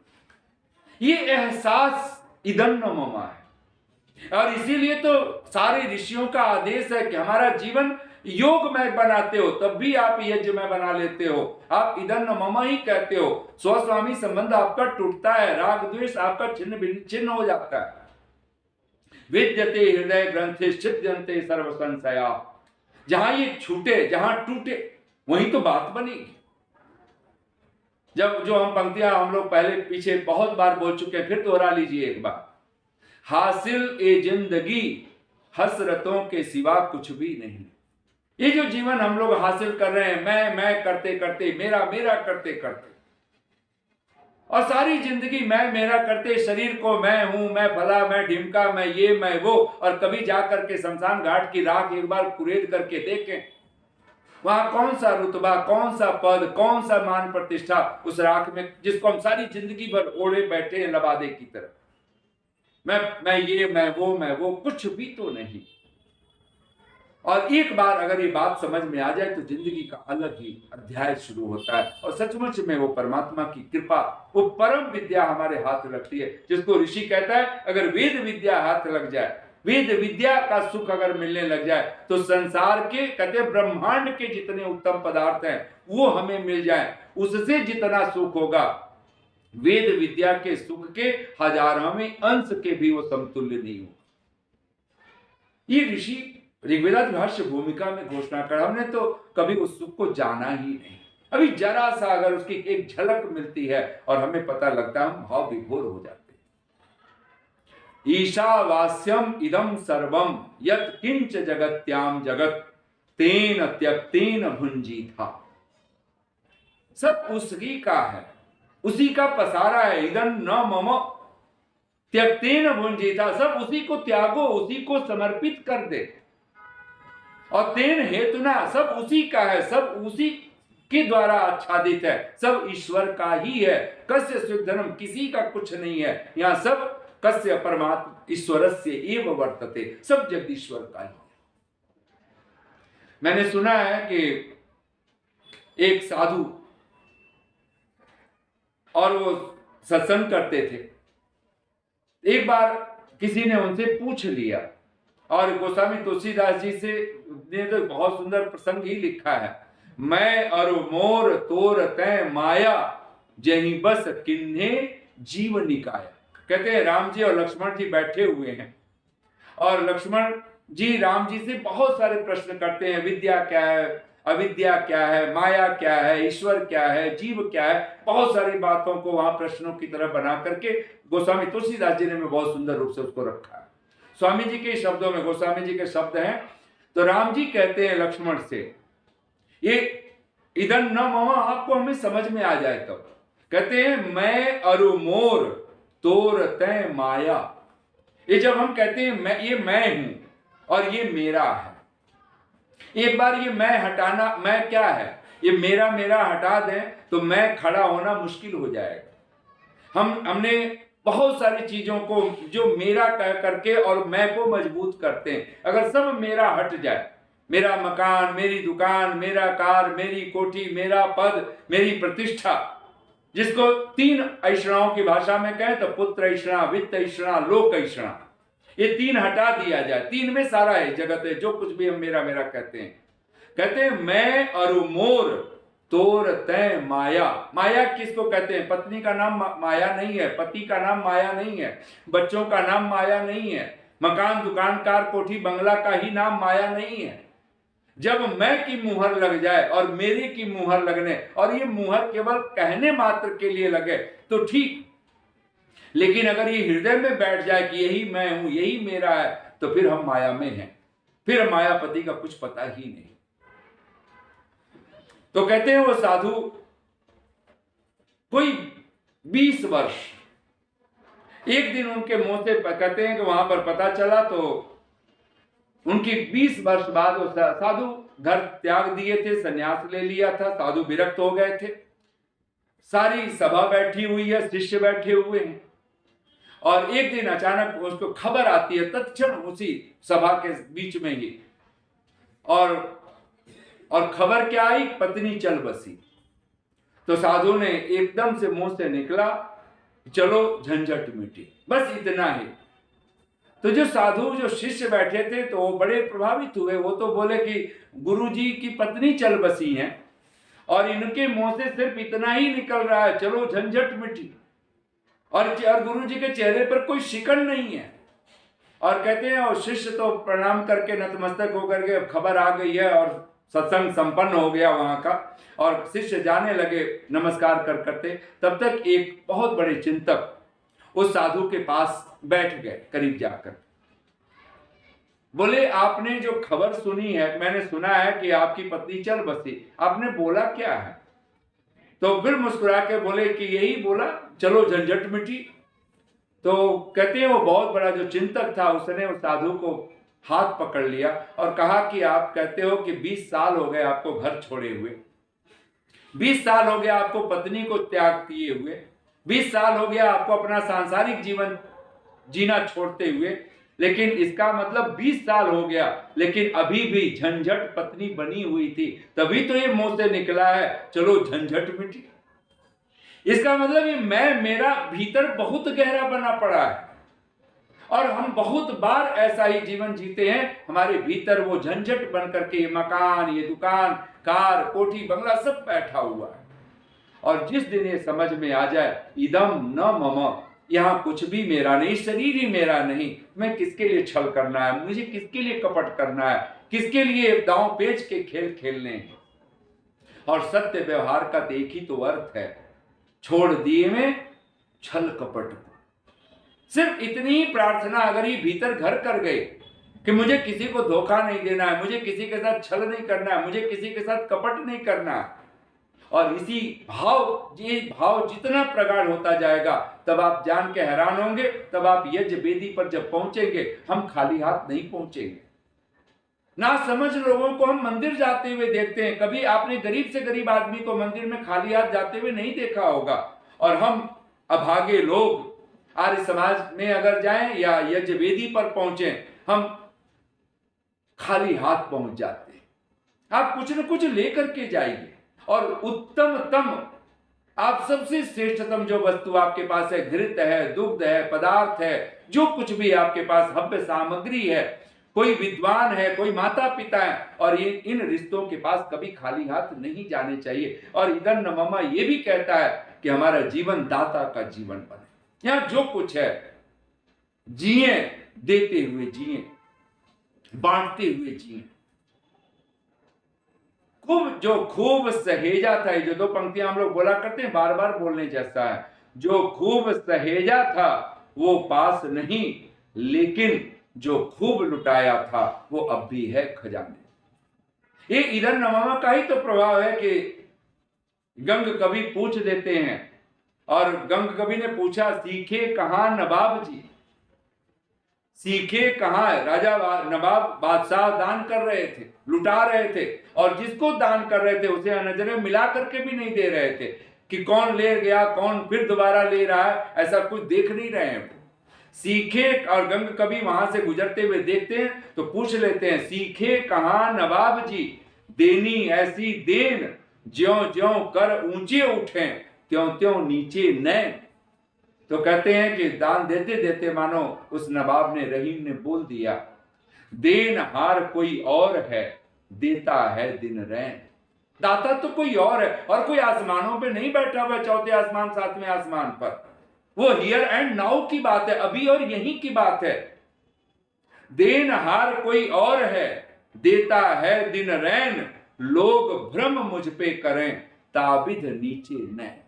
ये एहसास इदं न मम है। और इसीलिए तो सारे ऋषियों का आदेश है कि हमारा जीवन योगमय बनाते हो, तब भी आप यज्ञमय बना लेते हो। आप इदं न मम ही कहते हो। स्वस्वामी संबंध आपका टूटता है, राग द्वेष आपका छिन्न हो जाता है। विद्यते हृदय ग्रंथे छिद्यन्ते सर्व संशया। जहां ये छूटे, जहां टूटे, वहीं तो बात बनेगी। जब जो हम पंक्तियां हम लोग पहले पीछे बहुत बार बोल चुके हैं, फिर दोहरा लीजिए एक बार। हासिल ए जिंदगी हसरतों के सिवा कुछ भी नहीं। ये जो जीवन हम लोग हासिल कर रहे हैं, मैं करते करते, मेरा मेरा करते करते, और सारी जिंदगी मैं मेरा करते, शरीर को मैं हूं, मैं भला, मैं ढिमका, मैं ये मैं वो, और कभी जाकर के शमशान घाट की राख एक बार कुरेद करके देखें, वहां कौन सा रुतबा, कौन सा पद, कौन सा मान प्रतिष्ठा उस राख में, जिसको हम सारी जिंदगी भर ओढ़े बैठे हैं लबादे की तरह। मैं ये मैं वो कुछ भी तो नहीं। और एक बार अगर ये बात समझ में आ जाए तो जिंदगी का अलग ही अध्याय शुरू होता है। और सचमुच में वो परमात्मा की कृपा, वो परम विद्या हमारे हाथ लगती है, जिसको ऋषि कहता है अगर वेद विद्या हाथ लग जाए, वेद विद्या का सुख अगर मिलने लग जाए, तो संसार के कहते ब्रह्मांड के जितने उत्तम पदार्थ हैं वो हमें मिल जाए, उससे जितना सुख होगा वेद विद्या के सुख के हजारों अंश के भी वो समतुल्य नहीं होगा। ये ऋषि ऋग्वेद भाष्य भूमिका में घोषणा कर, हमने तो कभी उस सुख को जाना ही नहीं। अभी जरा सा अगर उसकी एक झलक मिलती है और हमें पता लगता है, हम भाव विभोर हो जाते हैं। ईशावास्यम इदम सर्वम यत् किंच जगत्याम जगत तेन त्यक्तेन भुंजी था। सब उसकी का है, उसी का पसारा है। इदं न मम त्यक्तेन भुंजीता, सब उसी को त्यागो, उसी को समर्पित कर दे। और तेन हेतुना, सब उसी का है, सब उसी के द्वारा आच्छादित है, सब ईश्वर का ही है। कस्य स्विद्धनम, किसी का कुछ नहीं है यहाँ, सब कस्य परमात्मा ईश्वरस्य एव वर्तते, सब जगदीश्वर का ही है। मैंने सुना है कि एक साधु, और वो सत्संग करते थे, एक बार किसी ने उनसे पूछ लिया, और गोस्वामी तुलसीदास जी से ने तो बहुत सुंदर प्रसंग ही लिखा है, मैं और मोर तोर तय माया, जही बस किन्हे जीव निकाया। कहते हैं राम जी और लक्ष्मण जी बैठे हुए हैं, और लक्ष्मण जी राम जी से बहुत सारे प्रश्न करते हैं, विद्या क्या है, अविद्या क्या है, माया क्या है, ईश्वर क्या है, जीव क्या है, बहुत सारी बातों को वहां प्रश्नों की तरह बना करके गोस्वामी तुलसीदास जी ने बहुत सुंदर रूप से उसको रखा है। स्वामी जी के शब्दों में, गोस्वामी जी के शब्द हैं, तो राम जी कहते हैं लक्ष्मण से ये इदं न मम आपको हमें समझ में आ जाए तब। कहते हैं मैं अरु मोर तोर तय माया। ये जब हम कहते हैं मैं, ये मैं हूं और ये मेरा है, एक बार ये मैं हटाना, मैं क्या है, ये मेरा मेरा हटा दें तो मैं खड़ा होना मुश्किल हो जाएगा। हमने बहुत सारी चीजों को जो मेरा कह करके और मैं को मजबूत करते हैं, अगर सब मेरा हट जाए, मेरा मकान, मेरी दुकान, मेरा कार, मेरी कोठी, मेरा पद, मेरी प्रतिष्ठा, जिसको 3 ऐषणाओं की भाषा में कहें तो पुत्र ऐषणा, वित्त ऐषणा, लोक ऐषणा, ये 3 हटा दिया जाए, 3 में सारा है जगत है, जो कुछ भी हम मेरा मेरा कहते हैं। कहते हैं मैं अरु मोर तोर तय माया। माया किसको कहते हैं? पत्नी का नाम माया नहीं है, पति का नाम माया नहीं है, बच्चों का नाम माया नहीं है, मकान, दुकान, कार, कोठी, बंगला का ही नाम माया नहीं है। जब मैं की मुहर लग जाए और मेरे की मुहर लगने, और ये मुहर केवल कहने मात्र के लिए लगे तो ठीक, लेकिन अगर ये हृदय में बैठ जाए कि यही मैं हूं, यही मेरा है, तो फिर हम माया में हैं, फिर मायापति का कुछ पता ही नहीं। तो कहते हैं वो साधु कोई 20 वर्ष, एक दिन उनके मुंह से कहते हैं कि वहां पर पता चला तो उनकी 20 वर्ष बाद वो साधु घर त्याग दिए थे, सन्यास ले लिया था, साधु विरक्त हो गए थे। सारी सभा बैठी हुई है, शिष्य बैठे हुए हैं, और एक दिन अचानक उसको खबर आती है, तत्क्षण उसी सभा के बीच में ही, और खबर क्या आई? पत्नी चल बसी। तो साधु ने एकदम से मुंह से निकला, चलो झंझट मिटी, बस इतना ही। तो जो साधु, जो शिष्य बैठे थे, तो वो बड़े प्रभावित हुए। वो तो बोले कि गुरुजी की पत्नी चल बसी हैं और इनके मुंह से सिर्फ इतना ही निकल रहा है, चलो झंझट मिटी, और गुरुजी के चेहरे पर कोई शिकन नहीं है। और कहते हैं और शिष्य तो प्रणाम करके नतमस्तक होकर के खबर आ गई है और सत्संग संपन्न हो गया वहां का, और शिष्य जाने लगे नमस्कार करते, तब तक एक बहुत बड़े चिंतक उस साधु के पास बैठ गए करीब जाकर। बोले आपने जो खबर सुनी है, मैंने सुना है कि आपकी पत्नी चल बसी, आपने बोला क्या है? तो फिर मुस्कुरा के बोले कि यही बोला, चलो झंझट मिटी। तो कहते हैं वो बहुत बड़ा जो चिंतक था, उसने उस साधु को हाथ पकड़ लिया और कहा कि आप कहते हो कि 20 साल हो गए आपको घर छोड़े हुए, 20 साल हो गया आपको पत्नी को त्याग किए हुए, 20 साल हो गया आपको अपना सांसारिक जीवन जीना छोड़ते हुए, लेकिन इसका मतलब 20 साल हो गया लेकिन अभी भी झंझट पत्नी बनी हुई थी, तभी तो ये मुंह से निकला है चलो झंझट मिटी। इसका मतलब ये मैं, मेरा भीतर बहुत गहरा बना पड़ा है, और हम बहुत बार ऐसा ही जीवन जीते हैं, हमारे भीतर वो झंझट बन करके ये मकान, ये दुकान, कार, कोठी, बंगला सब बैठा हुआ है। और जिस दिन ये समझ में आ जाए इदम न मम, यहाँ कुछ भी मेरा नहीं, शरीर ही मेरा नहीं, मैं किसके लिए छल करना है, मुझे किसके लिए कपट करना है, किसके लिए दांव पेच के खेल खेलने हैं। और सत्य व्यवहार का एक ही तो अर्थ है, छोड़ दिए में छल कपट। सिर्फ इतनी ही प्रार्थना अगर ये भीतर घर कर गए कि मुझे किसी को धोखा नहीं देना है, मुझे किसी के साथ छल नहीं करना है, मुझे किसी के साथ कपट नहीं करना है, और इसी भाव, ये भाव जितना प्रगाढ़ होता जाएगा तब आप जान के हैरान होंगे, तब आप यज्ञ वेदी पर जब पहुंचेंगे हम खाली हाथ नहीं पहुंचेंगे। ना समझ लोगों को हम मंदिर जाते हुए देखते हैं, कभी आपने गरीब से गरीब आदमी को मंदिर में खाली हाथ जाते हुए नहीं देखा होगा, और हम अभागे लोग आर्य समाज में अगर जाएं या यज्ञ वेदी पर पहुंचे, हम खाली हाथ पहुंच जाते हैं। आप कुछ न कुछ लेकर के जाइए, और उत्तमतम, आप सबसे श्रेष्ठतम जो वस्तु आपके पास है, घृत है, दुग्ध है, पदार्थ है, जो कुछ भी आपके पास हव्य सामग्री है, कोई विद्वान है, कोई माता पिता है, और ये इन रिश्तों के पास कभी खाली हाथ नहीं जाने चाहिए। और इदं न मम ये भी कहता है कि हमारा जीवन दाता का जीवन बने, यहाँ जो कुछ है जिए, देते हुए जिए, बांटते हुए जिए। खूब सहेजा था, ये जो 2 पंक्तियां हम लोग बोला करते हैं, बार बार बोलने जैसा है, जो खूब सहेजा था वो पास नहीं, लेकिन जो खूब लुटाया था वो अब भी है खजाने। ये इधर नमामा का ही तो प्रभाव है कि गंग कवि पूछ देते हैं, और गंग कवि ने पूछा, सीखे कहां नवाब जी, सीखे कहां? राजा नवाब बादशाह दान कर रहे थे, लुटा रहे थे, और जिसको दान कर रहे थे उसे नजरें मिला करके भी नहीं दे रहे थे कि कौन ले गया, कौन फिर दोबारा ले रहा है, ऐसा कुछ देख नहीं रहे हैं। सीखे, और गंग कभी वहां से गुजरते हुए देखते हैं तो पूछ लेते हैं, सीखे कहां नवाब जी, देनी ऐसी देन, ज्यों ज्यों कर ऊंचे उठे, त्यों त्यों नीचे नैन। तो कहते हैं कि दान देते देते मानो उस नवाब ने, रहीम ने बोल दिया, देन हार कोई और है, देता है दिन रैन। दाता तो कोई और है, और कोई आसमानों पे नहीं बैठा हुआ, चौथे आसमान सातवें आसमान पर। वो हियर एंड नाउ की बात है, अभी और यहीं की बात है। देन हार कोई और है, देता है दिन रैन, लोग भ्रम मुझ पे करें, ताबिद नीचे नैन।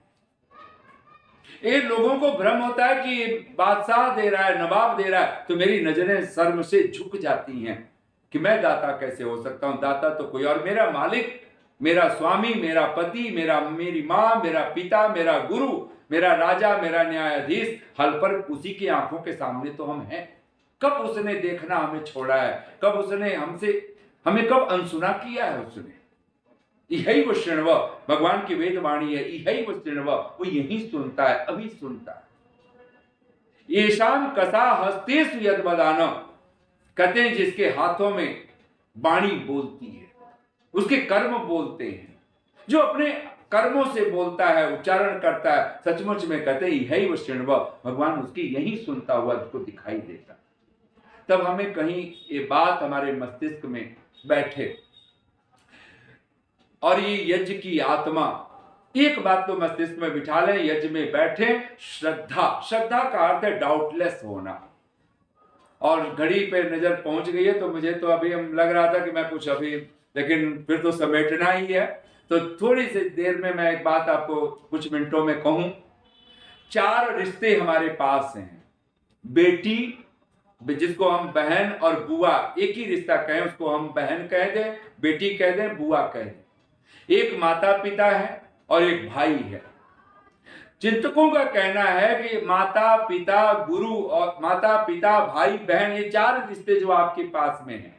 ये लोगों को भ्रम होता है कि बादशाह दे रहा है, नवाब दे रहा है, तो मेरी नजरें शर्म से झुक जाती हैं कि मैं दाता कैसे हो सकता हूं, दाता तो कोई और, मेरा मालिक, मेरा स्वामी, मेरा पति, मेरी माँ, मेरा पिता, मेरा गुरु, मेरा राजा, मेरा न्यायाधीश, हल पर उसी की आंखों के सामने तो हम हैं। कब उसने देखना हमें छोड़ा है, कब उसने हमें कब अनसुना किया है उसने। यही वो शृण्व, भगवान की वेदवाणी है, यही वो शृण्व, वो यही सुनता है, अभी सुनता है। येषाम कसा हस्तेषु यद वदान, कहते हैं जिसके हाथों में वाणी बोलती है, उसके कर्म बोलते हैं, जो अपने कर्मों से बोलता है, उच्चारण करता है, सचमुच में कहते हैं यही वो शृण्व, भगवान उसकी यही सुनता हुआ उसको दिखाई देता। तब हमें कहीं ये बात हमारे मस्तिष्क में बैठे, और ये यज्ञ की आत्मा, एक बात तो मस्तिष्क में बिठा लें, यज्ञ में बैठे, श्रद्धा, श्रद्धा का अर्थ है डाउटलेस होना। और घड़ी पे नजर पहुंच गई है, तो मुझे तो अभी हम लग रहा था कि मैं कुछ अभी, लेकिन फिर तो समेटना ही है, तो थोड़ी सी देर में मैं एक बात आपको कुछ मिनटों में कहूं। 4 रिश्ते हमारे पास हैं। बेटी, जिसको हम बहन और बुआ एक ही रिश्ता कहें, उसको हम बहन कह दें, बेटी कह दें, बुआ कह दें। एक माता पिता है और एक भाई है। चिंतकों का कहना है कि माता पिता गुरु और माता पिता भाई बहन, ये 4 रिश्ते जो आपके पास में हैं,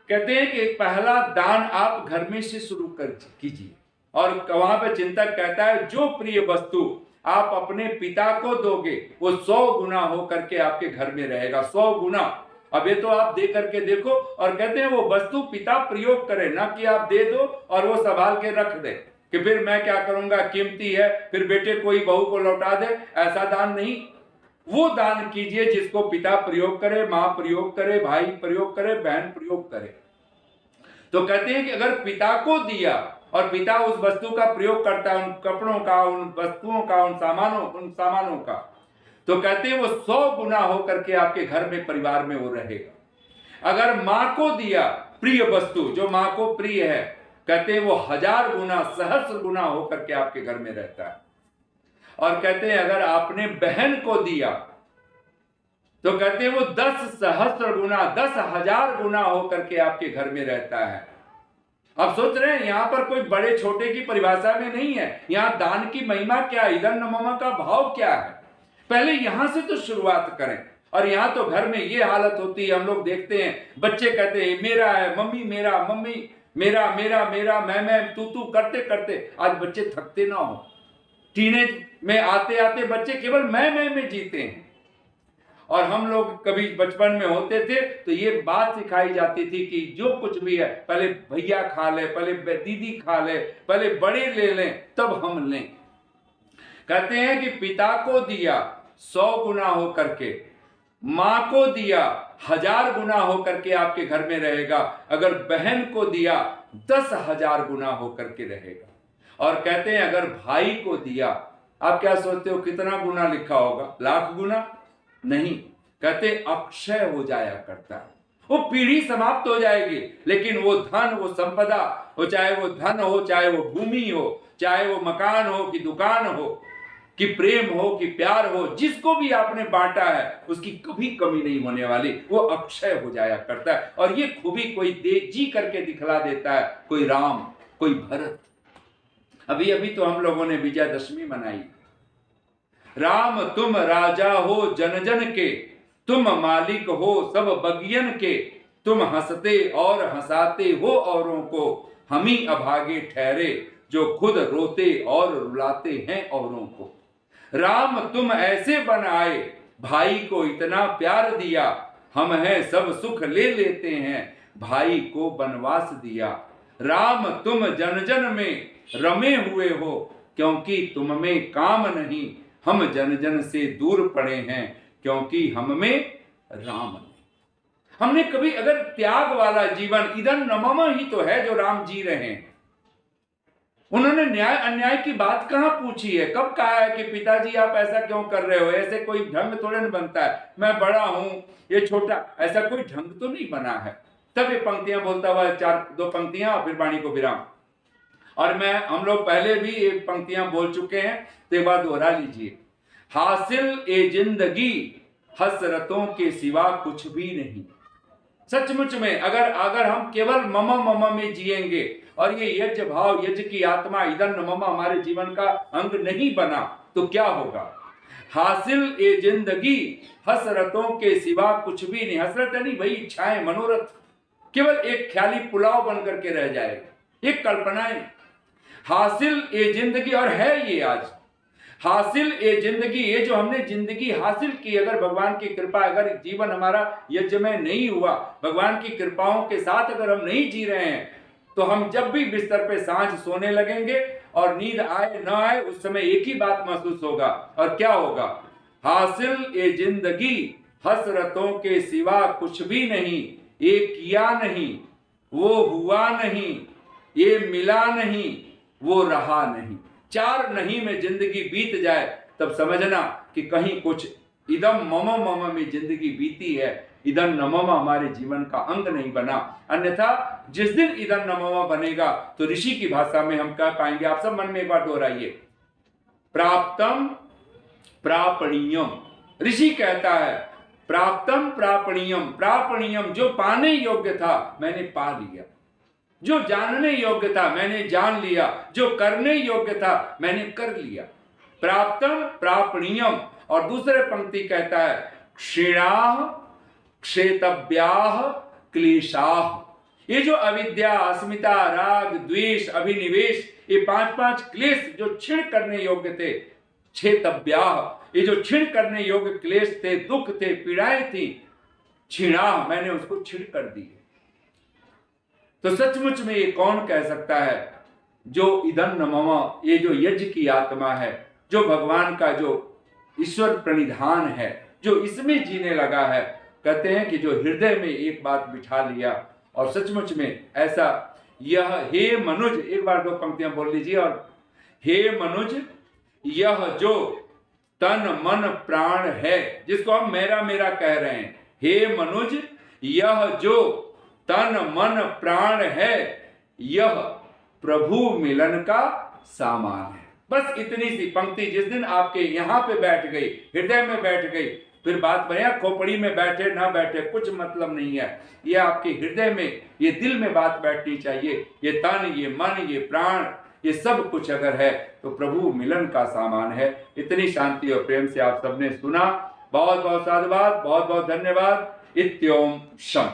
कहते हैं कि पहला दान आप घर में से शुरू कर कीजिए। और वहां पर चिंतक कहता है, जो प्रिय वस्तु आप अपने पिता को दोगे वो 100 गुना हो करके आपके घर में रहेगा, 100 गुना। अब ये तो आप दे करके देखो, और कहते हैं वो वस्तु पिता प्रयोग करे, ना कि आप दे दो और वो संभाल के रख दे कि फिर मैं क्या करूंगा, कीमती है, फिर बेटे कोई बहू को लौटा दे, ऐसा दान नहीं। वो दान कीजिए जिसको पिता प्रयोग करे, मां प्रयोग करे, भाई प्रयोग करे, बहन प्रयोग करे। तो कहते हैं कि अगर पिता को दिया और पिता उस वस्तु का प्रयोग करता है, उन कपड़ों का, उन वस्तुओं का, उन सामानों का, तो कहते हैं वो 100 गुना होकर के आपके घर में, परिवार में वो रहेगा। अगर मां को दिया प्रिय वस्तु, जो मां को प्रिय है, कहते हैं वो 1000 गुना, सहस्र गुना होकर के आपके घर में रहता है। और कहते हैं अगर आपने बहन को दिया तो कहते हैं वो 10 सहस्र गुना, 10,000 गुना होकर के आपके घर में रहता है। अब सोच रहे हैं यहां पर कोई बड़े छोटे की परिभाषा में नहीं है, यहां दान की महिमा क्या है, इधर नममा का भाव क्या है, पहले यहां से तो शुरुआत करें। और यहां तो घर में ये हालत होती है, हम लोग देखते हैं बच्चे कहते हैं मेरा है, मम्मी मेरा, मम्मी मेरा, मेरा मेरा, मैं तू करते करते आज बच्चे थकते ना हो। टीनेज में आते आते बच्चे केवल मैं में जीते हैं। और हम लोग कभी बचपन में होते थे तो ये बात सिखाई जाती थी कि जो कुछ भी है पहले भैया खा ले, पहले दीदी खा ले, पहले बड़े ले लें तब हम लें। कहते हैं कि पिता को दिया 100 गुना हो करके, मां को दिया 1000 गुना हो करके आपके घर में रहेगा, अगर बहन को दिया 10,000 गुना हो करके रहेगा। और कहते हैं अगर भाई को दिया, आप क्या सोचते हो कितना गुना लिखा होगा, लाख गुना? नहीं, कहते अक्षय हो जाया करता है। वो पीढ़ी समाप्त हो जाएगी, लेकिन वो धन, वो संपदा हो, चाहे वो धन हो, चाहे वो भूमि हो, चाहे वो मकान हो कि दुकान हो, कि प्रेम हो, कि प्यार हो, जिसको भी आपने बांटा है उसकी कभी कमी नहीं होने वाली, वो अक्षय हो जाया करता है। और ये खूबी कोई जी करके दिखला देता है, कोई राम, कोई भरत। अभी अभी तो हम लोगों ने विजयदशमी मनाई। राम तुम राजा हो जन जन के, तुम मालिक हो सब बगियन के, तुम हंसते और हंसाते हो औरों को, हम ही अभागे ठहरे जो खुद रोते और रुलाते हैं औरों को। राम तुम ऐसे बन आए, भाई को इतना प्यार दिया, हम हैं सब सुख ले लेते हैं, भाई को वनवास दिया। राम तुम जन जन में रमे हुए हो, क्योंकि तुम में काम नहीं, हम जन जन से दूर पड़े हैं, क्योंकि हम में राम नहीं। हमने कभी अगर त्याग वाला जीवन, इदं न मम ही तो है जो राम जी रहे हैं। उन्होंने न्याय अन्याय की बात कहां पूछी है, कब कहा है कि पिताजी आप ऐसा क्यों कर रहे हो, ऐसे कोई ढंग थोड़े न बनता है, मैं बड़ा हूं ये छोटा, ऐसा कोई ढंग तो नहीं बना है। तब ये पंक्तियां बोलता हुआ, दो पंक्तियां फिर वाणी को विराम। और हम लोग पहले भी ये पंक्तियां बोल चुके हैं, तो एक बार दोहरा लीजिए। हासिल ए जिंदगी हसरतों के सिवा कुछ भी नहीं। सचमुच में अगर हम केवल मम में जिएंगे और ये यज्ञ भाव, यज्ञ की आत्मा, इदं न मम हमारे जीवन का अंग नहीं बना, तो क्या होगा। हासिल ए जिंदगी हसरतों के सिवा कुछ भी नहीं। हसरत नहीं, वही इच्छाएं, मनोरथ केवल एक ख्याली पुलाव बन करके रह जाएगा, एक कल्पनाएं। हासिल ए जिंदगी, और है ये आज हासिल ए जिंदगी, ये जो हमने जिंदगी हासिल की, अगर भगवान की कृपा, अगर जीवन हमारा यज्ञ में नहीं हुआ, भगवान की कृपाओं के साथ अगर हम नहीं जी रहे हैं, तो हम जब भी बिस्तर पे सांझ सोने लगेंगे और नींद आए न आए, उस समय एक ही बात महसूस होगा, और क्या होगा। हासिल ए जिंदगी हसरतों के सिवा कुछ भी नहीं, ये किया नहीं, वो हुआ नहीं, ये मिला नहीं, वो रहा नहीं। 4 नहीं में जिंदगी बीत जाए, तब समझना कि कहीं कुछ इदम मम में जिंदगी बीती है, इदं न मम हमारे जीवन का अंग नहीं बना। अन्यथा जिस दिन इदं न मम बनेगा, तो ऋषि की भाषा में हम क्या पाएंगे, आप सब मन में एक बार दोहराइए। प्राप्तम प्रापणीयम, ऋषि कहता है प्राप्तम प्रापणीयम, प्रापणीयम जो पाने योग्य था मैंने पा लिया, जो जानने योग्य था मैंने जान लिया, जो करने योग्य था मैंने कर लिया। प्राप्तम प्रापणीयम। और दूसरे पंक्ति कहता है क्षीणाः क्षेतव्याः क्लेशाः। ये जो अविद्या, अस्मिता, राग, द्वेष, अभिनिवेश, ये 5 क्लेश जो क्षीण करने योग्य थे, क्षेतव्याः, ये जो क्षीण करने योग्य क्लेश थे, दुख थे, पीड़ाएं थी, क्षीणाः मैंने उसको क्षीण कर दी। तो सचमुच में ये कौन कह सकता है, जो इदं न मम, ये जो यज्ञ की आत्मा है, जो भगवान का जो ईश्वर प्रणिधान है, जो इसमें जीने लगा है, कहते हैं कि जो हृदय में एक बात बिठा लिया, और सचमुच में ऐसा यह हे मनुज, एक बार 2 पंक्तियां बोल लीजिए, और हे मनुज यह जो तन मन प्राण है, जिसको हम मेरा मेरा कह रहे हैं, हे मनुज यह जो तन मन प्राण है, यह प्रभु मिलन का सामान है। बस इतनी सी पंक्ति जिस दिन आपके यहां पे बैठ गई, हृदय में बैठ गई, फिर बात भैया खोपड़ी में बैठे ना बैठे कुछ मतलब नहीं है। ये आपके हृदय में, ये दिल में बात बैठनी चाहिए। ये तन, ये मन, ये प्राण, ये सब कुछ अगर है तो प्रभु मिलन का सामान है। इतनी शांति और प्रेम से आप सबने सुना, बहुत बहुत साधुवाद, बहुत बहुत धन्यवाद। इत्योम शम।